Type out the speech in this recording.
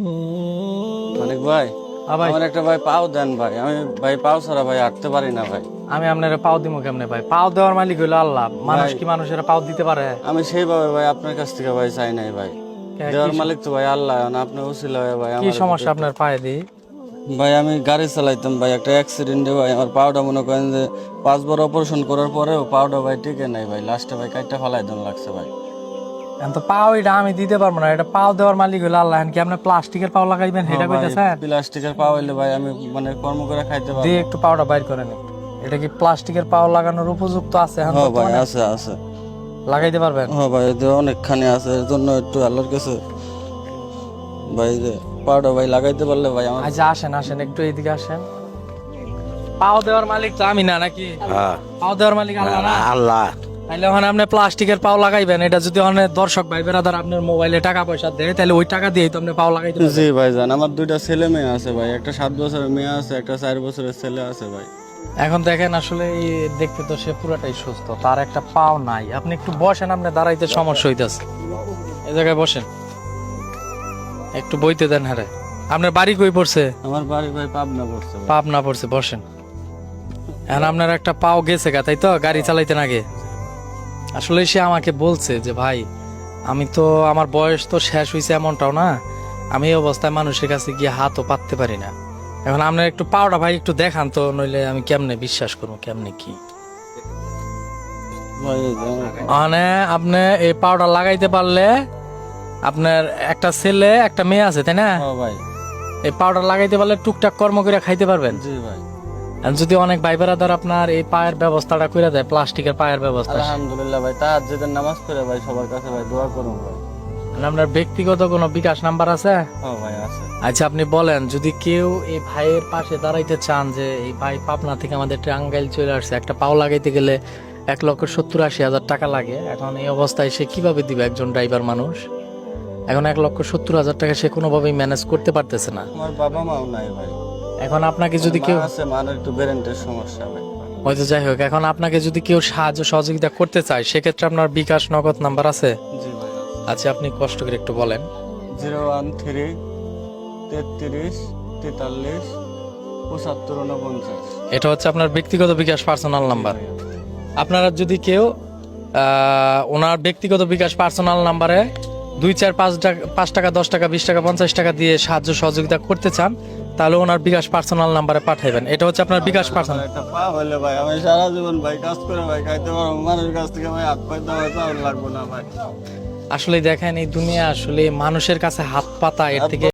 মানিক ভাই, ভাই আমার একটা ভাই পাও দেন ভাই। আমি ভাই পাও ছাড়া ভাই হাঁটতে পারি না ভাই। আমি আপনার পাও দিব কেমনে ভাই? পাও দেওয়ার মালিক হইলো আল্লাহ। মানুষ কি মানুষের পাও দিতে পারে? আমি সেইভাবে ভাই আপনার কাছ থেকে ভাই চাই নাই ভাই। দেওয়ার কি মালিক তো ভাই আল্লাহ, আপনি উছিলা হয়ে ভাই কি আমার সমস্যা আপনার পায়ে দি? ভাই আমি গাড়ি চালাইতাম ভাই, একটা অ্যাক্সিডেন্টে ভাই আমার পাওটা মনে করেন যে 5 বার অপারেশন করার পরেও পাওটা ভাই টিকে নাই ভাই, লাস্টে ভাই কাইটটা ফালাই দেন লাগছে ভাই। এখন তো পাও এটা আমি দিতে পারবো না, এটা পাও দেওয়ার মালিক হইলো আল্লাহ। এখন কি আপনি প্লাস্টিকের পাও লাগাইবেন সেটা কইতেছেন? প্লাস্টিকের পাও হইলে ভাই আমি মানে কর্ম করে খাইতে পারবো। দিয়ে একটু পাওটা বাইর করেন একটু। এটা কি প্লাস্টিকের পাও লাগানোর উপযুক্ত আছে? এখন হ্যাঁ ভাই বর্তমানে আছে আছে। লাগাইতে পারবেন? হ্যাঁ ভাই এতে অনেকখানি আছে, এর জন্য একটু আল্লাহর কাছে ভাই যে পাউডা ভাই লাগাইতে পারলে ভাই আমার। আচ্ছা আসেন আসেন একটু এইদিকে আসেন। পাও দেওয়ার মালিক তো আমি না নাকি? হ্যাঁ পাও দেওয়ার মালিক আল্লাহ না? আল্লাহ। তাহলে ওখানে আপনি প্লাস্টিকের পাও লাগাইবেন, এটা যদি অনেক দর্শক ভাই বেরাদার আপনার মোবাইলে টাকা পয়সা দেয় তাহলে ওই টাকা দিয়েই তো আপনি পাও লাগাইতে পারবেন। জি ভাই জান, আমার 2টা ছেলে মেয়ে আছে ভাই, একটা 7 বছরের মেয়ে আছে, একটা 4 বছরের ছেলে আছে ভাই। এখন দেখেন আসলে এই দেখতে তো সে পুরাটাই সুস্থ, তার একটা পাও নাই। আপনি একটু বসেন, আপনি দাঁড়াইতে সমস্যা হইতেছে, এই জায়গায় বসেন, একটু বইতে দেন। হ্যাঁ আপনার বাড়ি কই পড়ছে? আমার বাড়ি ভাই পাবনা পড়ছে ভাই। পাপ না পড়ছে, বসেন। এখন আপনার একটা পাও গেছে গা, তাই তো? গাড়ি চালাইতেন আগে। আসলে সে আমাকে বলছে যে ভাই আমি তো, আমার বয়স তো শেষ হয়েছে এমনটাও না, আমি এই অবস্থায় মানুষের কাছে গিয়ে হাতও পাততে পারি না। এখন আপনার একটু পাওটা ভাই একটু দেখান তো, নইলে আমি কেমনে বিশ্বাস করবো কেমনে কি? ভাই এই যে আমার- মানে আপনি এই পাউডার লাগাইতে পারলে, আপনার একটা ছেলে একটা মেয়ে আছে তাই না? হ্যাঁ ভাই। এই পাউডার লাগাইতে পারলে টুকটাক কর্ম করে খাইতে পারবেন। জি ভাই আর যদি অনেক ভাই বেড়াদার আপনার এই পায়ের ব্যবস্থাটা করে দেয়, প্লাস্টিকের পায়ের ব্যবস্থা, আলহামদুলিল্লাহ ভাই, তাহাজ্জুদের নামাজ পড়ে ভাই সবার কাছে ভাই দোয়া করুন ভাই। আর আপনার ব্যক্তিগত কোনো বিকাশ নাম্বার আছে? হ্যাঁ ভাই আছে। আচ্ছা আপনি বলেন, যদি কেউ এই ভাইয়ের পাশে দাঁড়াইতে চান, যে এই ভাই পাবনা থেকে আমাদের টাঙ্গাইল চলে আসছে, একটা পাও লাগাইতে গেলে 1,70,80,000 টাকা লাগে। এখন এই অবস্থায় সে কিভাবে দিবে? একজন ড্রাইভার মানুষ এখন 1,70,000 টাকা সে কোনোভাবেই ম্যানেজ করতে পারতেছে না। আমার বাবা মাও নাই ভাই। এখন আপনাকে যদি মা কেউ, আছে, মার একটু ব্রেনের সমস্যা ভাই। হয়তো যাই হোক, এখন আপনাকে যদি কেউ সাহায্য সহযোগিতা করতে চায়, সেক্ষেত্রে আপনার বিকাশ নগদ নাম্বার আছে? জি ভাই আছে। আচ্ছা আপনি কষ্ট করে একটু বলেন। 013 33 43 75 49। এটা হচ্ছে আপনার ব্যক্তিগত বিকাশ পার্সোনাল নাম্বার। আপনারা যদি কেউ ওনার ব্যক্তিগত বিকাশ পার্সোনাল নাম্বারে 2 4 5 টাকা 10 টাকা 20 টাকা 50 টাকা দিয়ে সাহায্য সহযোগিতা করতে চান, তাহলে ওনার বিকাশ পার্সোনাল নাম্বারে পাঠাইবেন। এটা হচ্ছে আপনার বিকাশ পার্সোনাল। একটা পা হইলে ভাই আমি সারা জীবন ভাই কাজ করে ভাই খাইতে পারবো, মানুষের কাছ থেকে ভাই হাত পাইতে হয়, চাউল লাগবে না ভাই। আসলে দেখেন এই দুনিয়া আসলে মানুষের কাছে হাত পাতা এর থেকে